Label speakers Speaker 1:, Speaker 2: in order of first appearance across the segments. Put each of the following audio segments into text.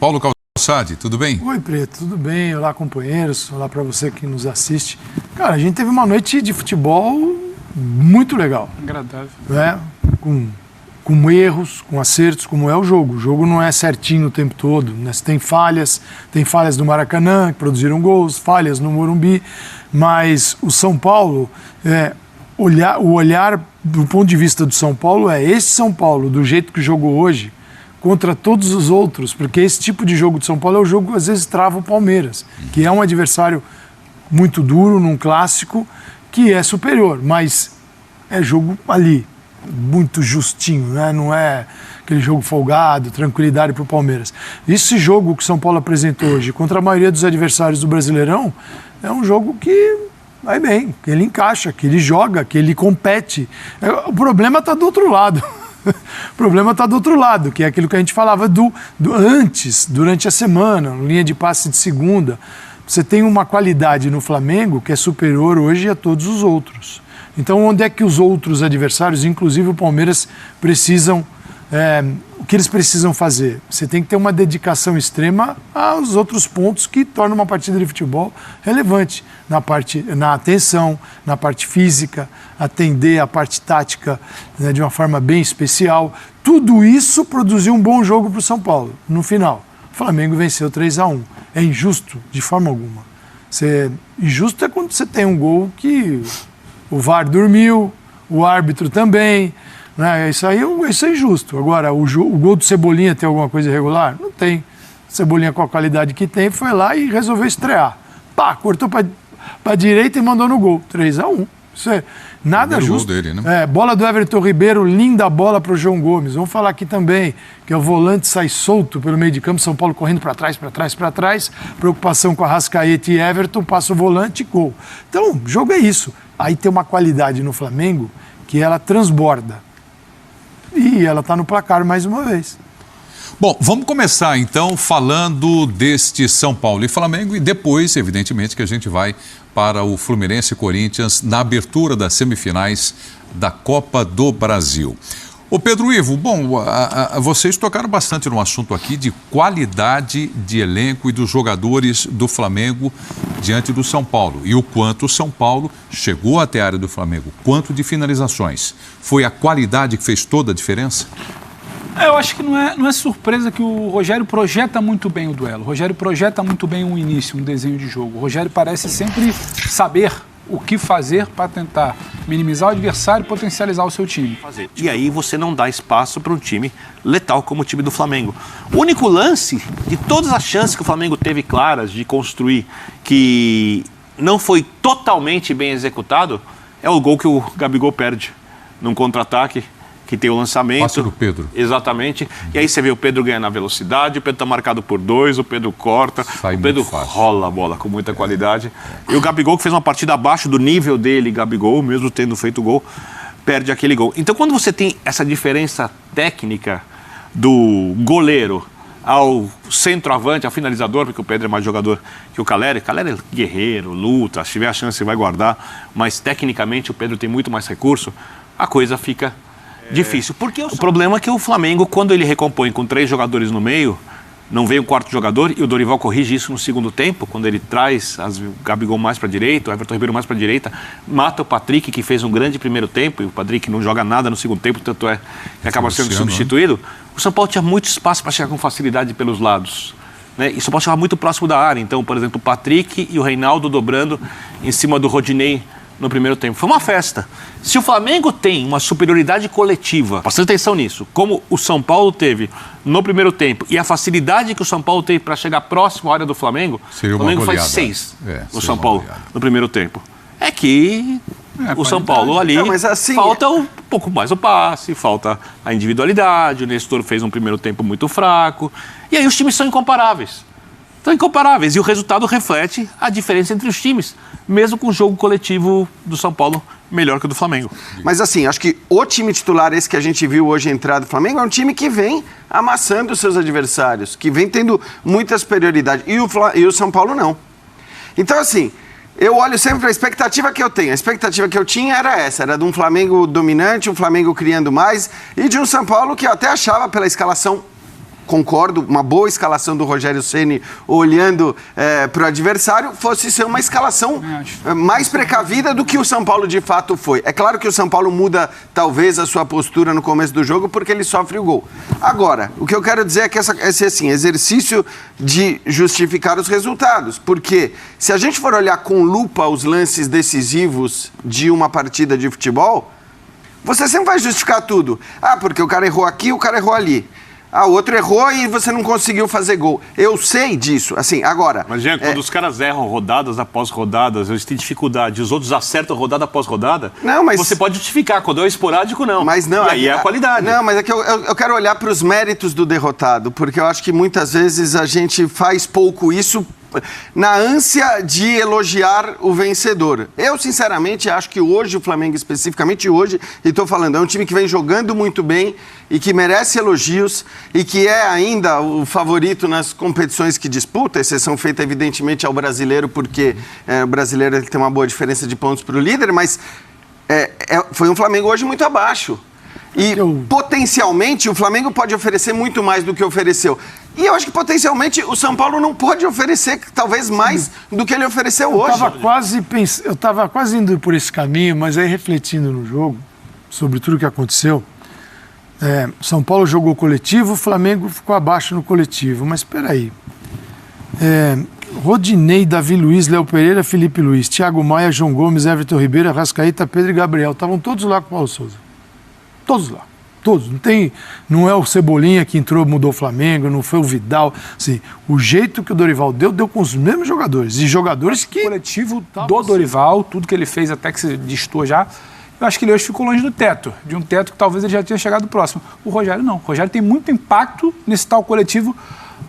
Speaker 1: Paulo Calçade, tudo bem?
Speaker 2: Oi, Preto, tudo bem? Olá, companheiros. Olá para você que nos assiste. Cara, a gente teve uma noite de futebol muito legal.
Speaker 3: Agradável.
Speaker 2: Né? Com erros, com acertos, como é o jogo. O jogo não é certinho o tempo todo. Né? Tem falhas no Maracanã, que produziram gols, falhas no Morumbi, mas o São Paulo, o olhar do ponto de vista do São Paulo é esse São Paulo, do jeito que jogou hoje, contra todos os outros, porque esse tipo de jogo de São Paulo é o jogo que às vezes trava o Palmeiras, que é um adversário muito duro, num clássico, que é superior, mas é jogo ali, muito justinho, né? Não é aquele jogo folgado, tranquilidade para o Palmeiras. Esse jogo que o São Paulo apresentou hoje contra a maioria dos adversários do Brasileirão é um jogo que vai bem, que ele encaixa, que ele joga, que ele compete. O problema está do outro lado. O problema está do outro lado, que é aquilo que a gente falava antes, durante a semana, linha de passe de segunda. Você tem uma qualidade no Flamengo que é superior hoje a todos os outros. Então, onde é que os outros adversários, inclusive o Palmeiras, precisam... o que eles precisam fazer? Você tem que ter uma dedicação extrema aos outros pontos que tornam uma partida de futebol relevante. Na atenção, na parte física, atender a parte tática, né, de uma forma bem especial. Tudo isso produziu um bom jogo para o São Paulo. No final, o Flamengo venceu 3-1. É injusto? De forma alguma. Injusto é quando você tem um gol que o VAR dormiu, o árbitro também... Isso aí isso é injusto. Agora, o gol do Cebolinha tem alguma coisa irregular? Não tem. O Cebolinha, com a qualidade que tem, foi lá e resolveu estrear. Pá, cortou para a direita e mandou no gol. 3-1. Isso é nada
Speaker 1: primeiro
Speaker 2: justo.
Speaker 1: Gol dele, né?
Speaker 2: Bola do Everton Ribeiro, linda bola para o João Gomes. Vamos falar aqui também, que o volante sai solto pelo meio de campo, São Paulo correndo para trás. Preocupação com a Arrascaeta e Everton, passa o volante e gol. Então, o jogo é isso. Aí tem uma qualidade no Flamengo que ela transborda. E ela está no placar mais uma vez.
Speaker 1: Bom, vamos começar então falando deste São Paulo e Flamengo e depois, evidentemente, que a gente vai para o Fluminense e Corinthians na abertura das semifinais da Copa do Brasil. Ô Pedro Ivo, bom, vocês tocaram bastante no assunto aqui de qualidade de elenco e dos jogadores do Flamengo diante do São Paulo. E o quanto o São Paulo chegou até a área do Flamengo, quanto de finalizações. Foi a qualidade que fez toda a diferença?
Speaker 3: Eu acho que não é surpresa que o Rogério projeta muito bem o duelo. O Rogério projeta muito bem um início, um desenho de jogo. O Rogério parece sempre saber o que fazer para tentar minimizar o adversário e potencializar o seu time.
Speaker 4: E aí você não dá espaço para um time letal como o time do Flamengo. O único lance de todas as chances que o Flamengo teve claras de construir, que não foi totalmente bem executado, é o gol que o Gabigol perde num contra-ataque, que tem o lançamento.
Speaker 1: Passe do Pedro.
Speaker 4: Exatamente. E aí você vê o Pedro ganhando na velocidade, o Pedro está marcado por 2, o Pedro corta, o Pedro rola a bola com muita qualidade. E o Gabigol, que fez uma partida abaixo do nível dele, Gabigol, mesmo tendo feito gol, perde aquele gol. Então, quando você tem essa diferença técnica do goleiro ao centroavante, ao finalizador, porque o Pedro é mais jogador que o Caleri. Caleri é guerreiro, luta, se tiver a chance vai guardar, mas tecnicamente o Pedro tem muito mais recurso, a coisa fica difícil. Porque o problema é que o Flamengo, quando ele recompõe com 3 jogadores no meio, não vem um quarto jogador, e o Dorival corrige isso no segundo tempo, quando ele traz o Gabigol mais para a direita, o Everton Ribeiro mais para a direita, mata o Patrick, que fez um grande primeiro tempo, e o Patrick não joga nada no segundo tempo, tanto é que acaba sendo substituído. O São Paulo tinha muito espaço para chegar com facilidade pelos lados, né? E o São Paulo chegava muito próximo da área. Então, por exemplo, o Patrick e o Reinaldo dobrando em cima do Rodinei no primeiro tempo. Foi uma festa. Se o Flamengo tem uma superioridade coletiva, prestando atenção nisso, como o São Paulo teve no primeiro tempo, e a facilidade que o São Paulo teve para chegar próximo à área do Flamengo, o Flamengo faz 6 no São Paulo no primeiro tempo. É que o São Paulo ali falta um pouco mais o passe, falta a individualidade, o Nestor fez um primeiro tempo muito fraco, e aí os times são incomparáveis. São incomparáveis, e o resultado reflete a diferença entre os times, mesmo com o jogo coletivo do São Paulo melhor que o do Flamengo.
Speaker 5: Mas assim, acho que o time titular, esse que a gente viu hoje entrar do Flamengo, é um time que vem amassando os seus adversários, que vem tendo muita superioridade, e o São Paulo não. Então assim, eu olho sempre para a expectativa que eu tenho. A expectativa que eu tinha era essa, era de um Flamengo dominante, um Flamengo criando mais, e de um São Paulo que eu até achava pela escalação concordo, uma boa escalação do Rogério Ceni olhando para o adversário, fosse ser uma escalação mais precavida do que o São Paulo de fato foi. É claro que o São Paulo muda talvez a sua postura no começo do jogo porque ele sofre o gol. Agora, o que eu quero dizer é que esse assim, exercício de justificar os resultados, porque se a gente for olhar com lupa os lances decisivos de uma partida de futebol, você sempre vai justificar tudo. Porque o cara errou aqui, o cara errou ali. O outro errou e você não conseguiu fazer gol. Eu sei disso, assim, agora...
Speaker 4: Mas, Jean, quando os caras erram rodadas após rodadas, eles têm dificuldade, os outros acertam rodada após rodada, você pode justificar. Quando é esporádico, não.
Speaker 5: Mas não...
Speaker 4: E aí é a qualidade.
Speaker 5: Não, mas é que eu quero olhar para os méritos do derrotado, porque eu acho que muitas vezes a gente faz pouco isso na ânsia de elogiar o vencedor. Eu, sinceramente, acho que hoje, o Flamengo, especificamente hoje, e estou falando, é um time que vem jogando muito bem e que merece elogios e que é ainda o favorito nas competições que disputa, exceção feita, evidentemente, ao brasileiro, porque o brasileiro ele tem uma boa diferença de pontos para o líder, mas foi um Flamengo hoje muito abaixo. E, potencialmente, o Flamengo pode oferecer muito mais do que ofereceu. E eu acho que, potencialmente, o São Paulo não pode oferecer, talvez, mais do que ele ofereceu hoje.
Speaker 2: Eu estava quase indo por esse caminho, mas aí, refletindo no jogo, sobre tudo o que aconteceu, São Paulo jogou coletivo, o Flamengo ficou abaixo no coletivo. Mas, espera aí. Rodinei, Davi Luiz, Léo Pereira, Felipe Luiz, Thiago Maia, João Gomes, Everton Ribeiro, Arrascaeta, Pedro e Gabriel. Estavam todos lá com o Paulo Souza. Todos lá. Todos. Não é o Cebolinha que entrou, mudou o Flamengo, não foi o Vidal. Assim, o jeito que o Dorival deu com os mesmos jogadores. E jogadores que...
Speaker 3: O coletivo do Dorival, tudo que ele fez até que se distou já, eu acho que ele hoje ficou longe do teto. De um teto que talvez ele já tinha chegado próximo. O Rogério não. O Rogério tem muito impacto nesse tal coletivo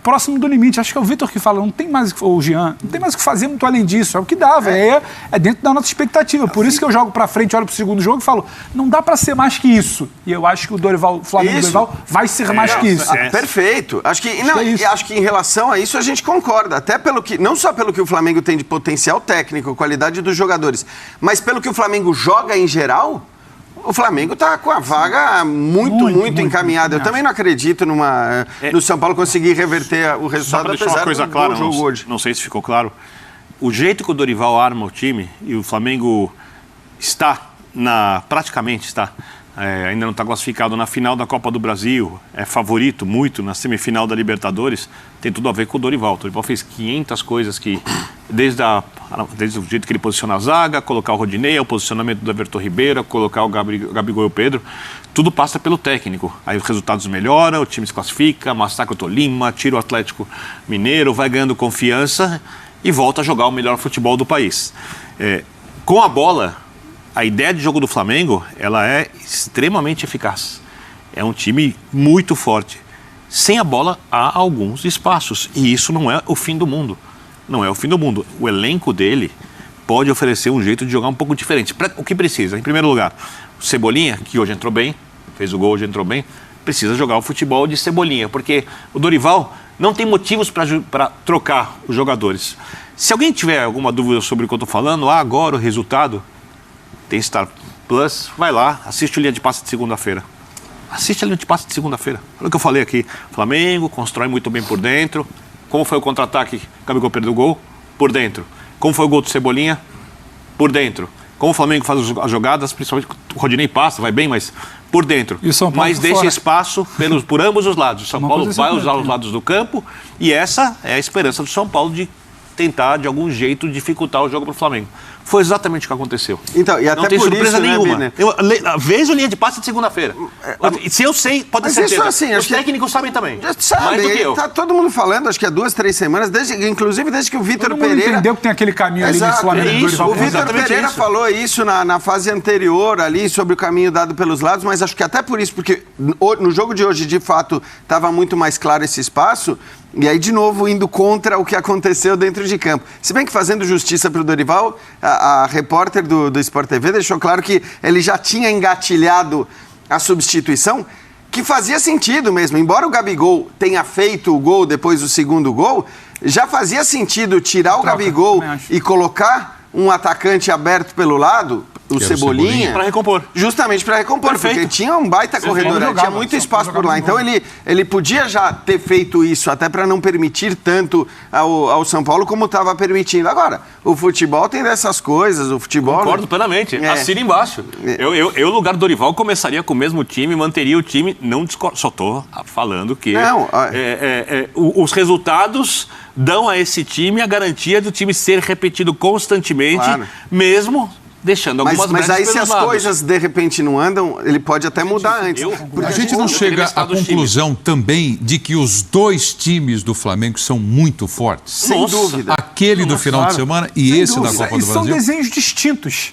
Speaker 3: próximo do limite. Acho que é o Vitor que fala, não tem mais o Jean, não tem mais o que fazer muito além disso. É o que dava, é dentro da nossa expectativa. Por isso que eu jogo pra frente, olho pro segundo jogo e falo, não dá pra ser mais que isso. E eu acho que o Flamengo do Dorival vai ser mais que isso.
Speaker 5: Perfeito. Acho que em relação a isso a gente concorda. Até não só pelo que o Flamengo tem de potencial técnico, qualidade dos jogadores, mas pelo que o Flamengo joga em geral. O Flamengo está com a vaga muito encaminhada. Eu também não acredito no São Paulo conseguir reverter o resultado.
Speaker 4: Só para deixar uma coisa clara, não sei se ficou claro. O jeito que o Dorival arma o time, e o Flamengo praticamente está, ainda não está classificado na final da Copa do Brasil, é favorito muito na semifinal da Libertadores, tem tudo a ver com o Dorival. O Dorival fez 500 coisas que, desde o jeito que ele posiciona a zaga, colocar o Rodinei, o posicionamento do Everton Ribeiro, colocar o Gabigol e o Pedro, tudo passa pelo técnico. Aí os resultados melhoram, o time se classifica, massacra o Tolima, tira o Atlético Mineiro, vai ganhando confiança e volta a jogar o melhor futebol do país. Com a bola, a ideia de jogo do Flamengo, ela é extremamente eficaz. É um time muito forte. Sem a bola, há alguns espaços. E isso não é o fim do mundo. Não é o fim do mundo. O elenco dele pode oferecer um jeito de jogar um pouco diferente. O que precisa? Em primeiro lugar, o Cebolinha, que hoje entrou bem, fez o gol, hoje entrou bem, precisa jogar o futebol de Cebolinha. Porque o Dorival não tem motivos para trocar os jogadores. Se alguém tiver alguma dúvida sobre o que eu estou falando, agora o resultado... Tem Star Plus, vai lá, assiste o Linha de Passe de segunda-feira. Assiste a Linha de Passe de segunda-feira. Olha o que eu falei aqui. Flamengo constrói muito bem por dentro. Como foi o contra-ataque? Gabigol perdeu o gol? Por dentro. Como foi o gol do Cebolinha? Por dentro. Como o Flamengo faz as jogadas, principalmente o Rodinei passa, vai bem, mas por dentro. Mas deixa espaço por ambos os lados. O São Paulo vai usar os lados do campo e essa é a esperança do São Paulo de tentar, de algum jeito, dificultar o jogo para o Flamengo. Foi exatamente o que aconteu.
Speaker 5: Então, e até
Speaker 4: não tem surpresa
Speaker 5: isso,
Speaker 4: nenhuma.
Speaker 5: Né,
Speaker 4: vejo Linha de Passe de segunda-feira. Se eu sei, pode ter certeza.
Speaker 5: Assim,
Speaker 4: os técnicos sabem também.
Speaker 5: Sabe,
Speaker 4: mais do que eu.
Speaker 5: Tá todo mundo falando, acho que há 2, 3 semanas, inclusive desde que o Vitor Pereira...
Speaker 3: entendeu que tem aquele caminho ali do Flamengo.
Speaker 5: O Vitor Pereira falou isso na fase anterior ali, sobre o caminho dado pelos lados, mas acho que até por isso, porque no jogo de hoje, de fato, estava muito mais claro esse espaço. E aí, de novo, indo contra o que aconteceu dentro de campo. Se bem que, fazendo justiça para o Dorival, a repórter do Sport TV deixou claro que ele já tinha engatilhado a substituição, que fazia sentido mesmo. Embora o Gabigol tenha feito o gol depois do segundo gol, já fazia sentido tirar o Gabigol e colocar um atacante aberto pelo lado, o Cebolinha
Speaker 4: para recompor.
Speaker 5: Justamente para recompor, porque tinha um baita corredor, tinha muito espaço por lá. Então ele podia já ter feito isso, até para não permitir tanto ao São Paulo como estava permitindo. Agora, o futebol tem dessas coisas, o futebol...
Speaker 4: Concordo plenamente, assina embaixo. Eu, no lugar do Dorival, começaria com o mesmo time, manteria o time, não discordo, só estou falando que os resultados dão a esse time a garantia do time ser repetido constantemente, mesmo... deixando algumas
Speaker 5: mas aí se as
Speaker 4: lados.
Speaker 5: Coisas de repente não andam, ele pode até mudar antes.
Speaker 1: A gente não chega à conclusão também de que os dois times do Flamengo são muito fortes?
Speaker 5: Sem dúvida.
Speaker 1: Aquele do final de semana e esse da Copa do Brasil?
Speaker 3: São desenhos distintos.